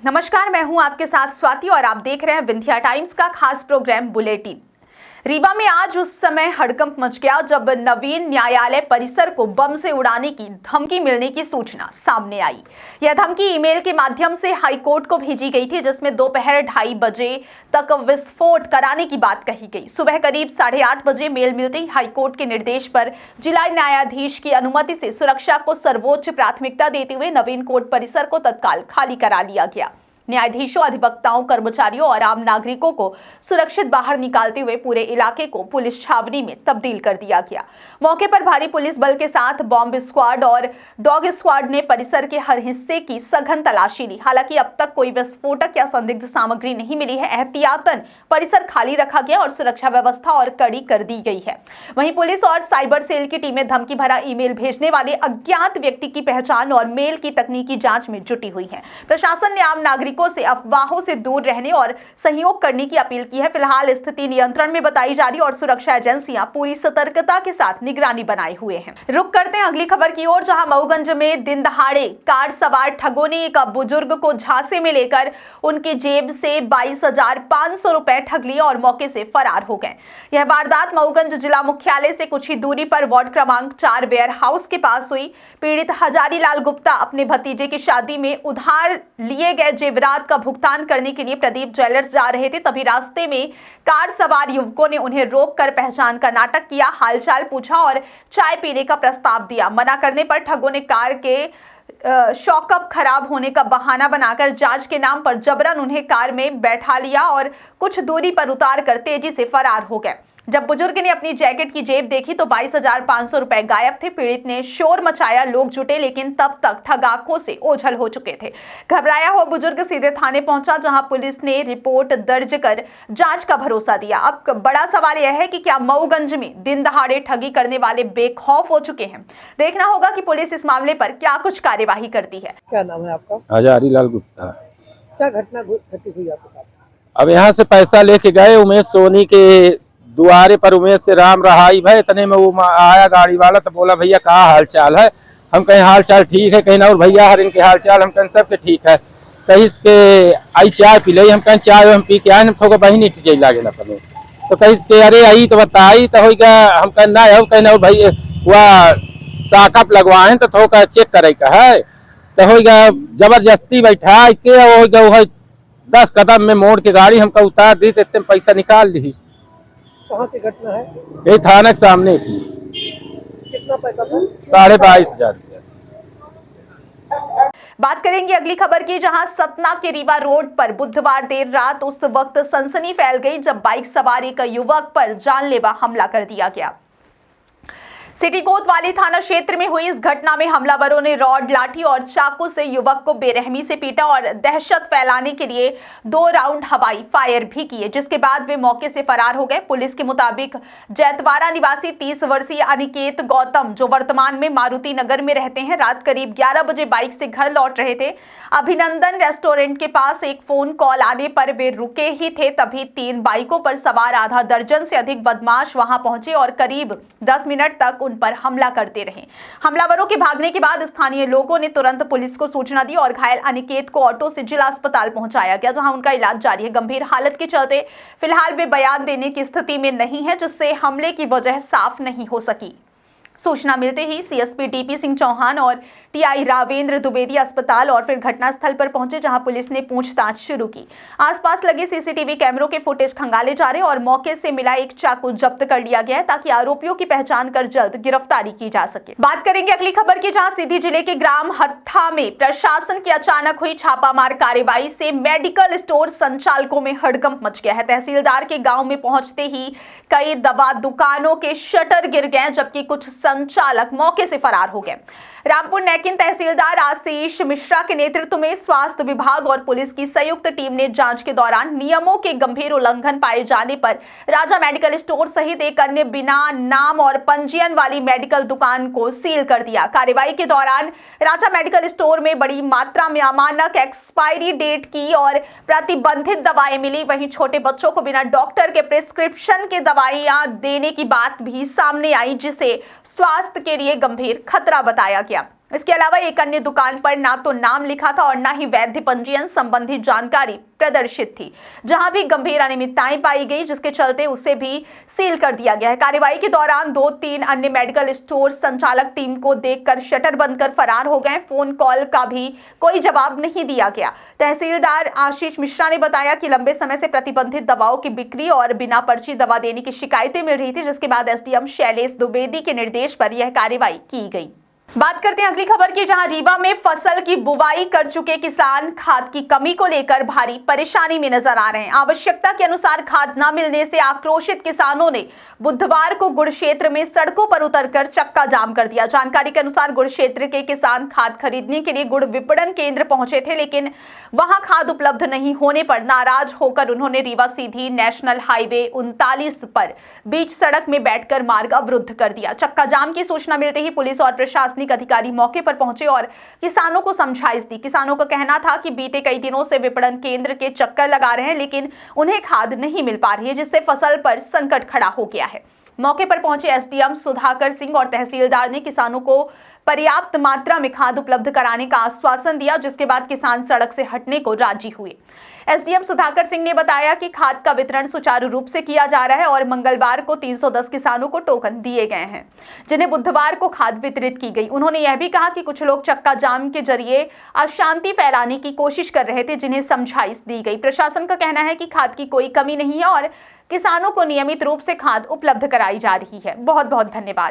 नमस्कार, मैं हूं आपके साथ स्वाति और आप देख रहे हैं विंध्या टाइम्स का खास प्रोग्राम बुलेटिन। रीवा में आज उस समय हड़कंप मच गया जब नवीन न्यायालय परिसर को बम से उड़ाने की धमकी मिलने की सूचना सामने आई। यह धमकी ईमेल के माध्यम से हाईकोर्ट को भेजी गई थी, जिसमें दोपहर 2:30 बजे तक विस्फोट कराने की बात कही गई। सुबह करीब 8:30 बजे मेल मिलते ही हाईकोर्ट के निर्देश पर जिला न्यायाधीश की अनुमति से सुरक्षा को सर्वोच्च प्राथमिकता देते हुए नवीन कोर्ट परिसर को तत्काल खाली करा लिया गया। न्यायाधीशों, अधिवक्ताओं, कर्मचारियों और आम नागरिकों को सुरक्षित बाहर निकालते हुए पूरे इलाके को पुलिस छावनी में तब्दील कर दिया गया। मौके पर भारी पुलिस बल के साथ बॉम्ब स्क्वाड और डॉग स्क्वाड ने परिसर के हर हिस्से की सघन तलाशी ली। हालांकि अब तक कोई विस्फोटक या संदिग्ध सामग्री नहीं मिली है। एहतियातन परिसर खाली रखा गया और सुरक्षा व्यवस्था और कड़ी कर दी गई है। वहीं पुलिस और साइबर सेल की टीमें धमकी भरा ईमेल भेजने वाले अज्ञात व्यक्ति की पहचान और मेल की तकनीकी जांच में जुटी हुई है। प्रशासन ने आम नागरिक से अफवाहों से दूर रहने और सहयोग करने की अपील की है। फिलहाल स्थिति नियंत्रण में बताई जा रही और सुरक्षा एजेंसियां पूरी सतर्कता के साथ निगरानी बनाए हुए हैं। रुक करते हैं अगली खबर की ओर, जहां मऊगंज में दिन दहाड़े कार सवार ठगों ने एक बुजुर्ग को झांसे में लेकर उनकी जेब से 22,500 रुपए ठग लिए और मौके से फरार हो गए। यह वारदात मऊगंज जिला मुख्यालय से कुछ ही दूरी पर वार्ड क्रमांक 4 वेयर हाउस के पास हुई। पीड़ित हजारीलाल गुप्ता अपने भतीजे की शादी में उधार लिए गए जेवरात का भुगतान करने के लिए प्रदीप ज्वेलर्स जा रहे थे। तभी रास्ते में कार सवार युवकों ने उन्हें रोककर पहचान का नाटक किया, हालचाल पूछा और चाय पीने का प्रस्ताव दिया। मना करने पर ठगों ने कार के शॉकअप खराब होने का बहाना बनाकर जांच के नाम पर जबरन उन्हें कार में बैठा लिया और कुछ दूरी पर उतार कर तेजी से फरार हो गए। जब बुजुर्ग ने अपनी जैकेट की जेब देखी तो 22,500 रुपए गायब थे। पीड़ित ने शोर मचाया, लोग जुटे, लेकिन तब तक ठग आंखों से ओझल हो चुके थे। घबराया हुआ बुजुर्ग सीधे थाने पहुंचा, जहां पुलिस ने रिपोर्ट दर्ज कर जांच का भरोसा दिया। अब बड़ा सवाल यह है कि क्या मऊगंज में दिन दहाड़े ठगी करने वाले बेखौफ हो चुके हैं? देखना होगा कि पुलिस इस मामले पर क्या कुछ कार्यवाही करती है। क्या नाम है आपका? हजारीलाल गुप्ता। क्या घटना घटित हुई आपके साथ? अब यहाँ से पैसा लेके गए उमेश सोनी के दुआरे पर। उमेश से राम रहाई भाई, इतने में वो आया गाड़ी वाला तो बोला भैया कहाँ हाल चाल है। हम कहीं हाल चाल ठीक है, कहीं ना और भैया हर इनके हाल चाल हम कहीं सबके ठीक है। कहीं इसके आई चाय पी ली, हम कहीं चाय हम पी के आए थोड़ा बही नहीं टीचे लागे ना पड़े तो कहीं इसके अरे आई तो बताई तो होगा। हम कहीं ना हो कहीं ना भैया वह साकअप लगवाए तो थोड़ा चेक करे का है तो होगा। जबरदस्ती बैठा के होगा 10 कदम में मोड़ के गाड़ी हमको उतार दी, इतने पैसा निकाल ली। कहाँ की घटना है? यही थाना के सामने की। कितना पैसा था? 22,500 रुपया। बात करेंगे अगली खबर की, जहां सतना के रीवा रोड पर बुधवार देर रात उस वक्त सनसनी फैल गई जब बाइक सवार एक युवक पर जानलेवा हमला कर दिया गया। सिटी कोतवाली थाना क्षेत्र में हुई इस घटना में हमलावरों ने रॉड, लाठी और चाकू से युवक को बेरहमी से पीटा और दहशत फैलाने के लिए 2 राउंड हवाई फायर भी किए, जिसके बाद वे मौके से फरार हो गए। पुलिस के मुताबिक जैतवाड़ा निवासी 30 वर्षीय अनिकेत गौतम, जो वर्तमान में मारुति नगर में रहते हैं, रात करीब 11 बजे बाइक से घर लौट रहे थे। अभिनंदन रेस्टोरेंट के पास एक फोन कॉल आने पर वे रुके ही थे, तभी 3 बाइकों पर सवार आधा दर्जन से अधिक बदमाश वहां पहुंचे और करीब 10 मिनट तक उन पर हमला करते रहे। हमलावरों के भागने के बाद स्थानीय लोगों ने तुरंत पुलिस को सूचना दी और घायल अनिकेत को ऑटो से जिला अस्पताल पहुंचाया गया, जहां उनका इलाज जारी है। गंभीर हालत के चलते फिलहाल वे बयान देने की स्थिति में नहीं है, जिससे हमले की वजह साफ नहीं हो सकी। सूचना मिलते ही सीएसपी डीपी सिंह चौहान और टीआई रावेंद्र द्विवेदी अस्पताल और फिर घटनास्थल पर पहुंचे, जहां पुलिस ने पूछताछ शुरू की। आसपास लगे सीसीटीवी कैमरों के फुटेज खंगाले जा रहे और मौके से मिला एक चाकू जब्त कर लिया गया है, ताकि आरोपियों की पहचान कर जल्द गिरफ्तारी की जा सके। बात करेंगे अगली खबर की, जहां सीधी जिले के ग्राम हत्था में प्रशासन की अचानक हुई छापामार कार्रवाई से मेडिकल स्टोर संचालकों में हड़कंप मच गया है। तहसीलदार के गाँव में पहुंचते ही कई दवा दुकानों के शटर गिर गए, जबकि कुछ संचालक मौके से फरार हो गए। रामपुर नेकिन तहसीलदार आशीष मिश्रा के नेतृत्व में स्वास्थ्य विभाग और पुलिस की संयुक्त टीम ने जांच के दौरान नियमों के गंभीर उल्लंघन पाए जाने पर राजा मेडिकल स्टोर सहित एक अन्य बिना नाम और पंजीयन वाली मेडिकल दुकान को सील कर दिया। कार्रवाई के दौरान राजा मेडिकल स्टोर में बड़ी मात्रा में अमानक, एक्सपायरी डेट की और प्रतिबंधित दवाएं मिली। वहीं छोटे बच्चों को बिना डॉक्टर के प्रिस्क्रिप्शन के दवाइयां देने की बात भी सामने आई, जिसे स्वास्थ्य के लिए गंभीर खतरा बताया गया। इसके अलावा एक अन्य दुकान पर ना तो नाम लिखा था और ना ही वैध पंजीयन संबंधी जानकारी प्रदर्शित थी, जहां भी गंभीर अनियमितताएं पाई गई, जिसके चलते उसे भी सील कर दिया गया है। कार्रवाई के दौरान 2-3 अन्य मेडिकल स्टोर संचालक टीम को देखकर शटर बंद कर फरार हो गए। फोन कॉल का भी कोई जवाब नहीं दिया गया। तहसीलदार आशीष मिश्रा ने बताया कि लंबे समय से प्रतिबंधित दवाओं की बिक्री और बिना पर्ची दवा देने की शिकायतें मिल रही थी, जिसके बाद एसडीएम शैलेश द्विवेदी के निर्देश पर यह कार्रवाई की गई। बात करते हैं अगली खबर की, जहां रीवा में फसल की बुवाई कर चुके किसान खाद की कमी को लेकर भारी परेशानी में नजर आ रहे हैं। आवश्यकता के अनुसार खाद न मिलने से आक्रोशित किसानों ने बुधवार को गुड़ क्षेत्र में सड़कों पर उतरकर चक्का जाम कर दिया। जानकारी के अनुसार गुड़ क्षेत्र के किसान खाद खरीदने के लिए गुड़ विपणन केंद्र पहुंचे थे, लेकिन वहां खाद उपलब्ध नहीं होने पर नाराज होकर उन्होंने रीवा सीधी नेशनल हाईवे 39 पर बीच सड़क में बैठकर मार्ग अवरुद्ध कर दिया। चक्का जाम की सूचना मिलते ही पुलिस और प्रशासनिक अधिकारी मौके पर पहुंचे और किसानों को समझाइश दी। किसानों का कहना था कि बीते कई दिनों से विपणन केंद्र के चक्कर लगा रहे हैं, लेकिन उन्हें खाद नहीं मिल पा रही है, जिससे फसल पर संकट खड़ा हो गया है। मौके पर पहुंचे एसडीएम सुधाकर सिंह और तहसीलदार ने किसानों को पर्याप्त मात्रा में खाद उपलब्ध कराने का आश्वासन दिया, जिसके बाद किसान सड़क से हटने को राजी हुए। एसडीएम सुधाकर सिंह ने बताया कि खाद का वितरण सुचारू रूप से किया जा रहा है और मंगलवार को 310 किसानों को टोकन दिए गए हैं, जिन्हें बुधवार को खाद वितरित की गई। उन्होंने यह भी कहा कि कुछ लोग चक्का जाम के जरिए अशांति फैलाने की कोशिश कर रहे थे, जिन्हें समझाइश दी गई। प्रशासन का कहना है कि खाद की कोई कमी नहीं है और किसानों को नियमित रूप से खाद उपलब्ध कराई जा रही है। बहुत बहुत धन्यवाद।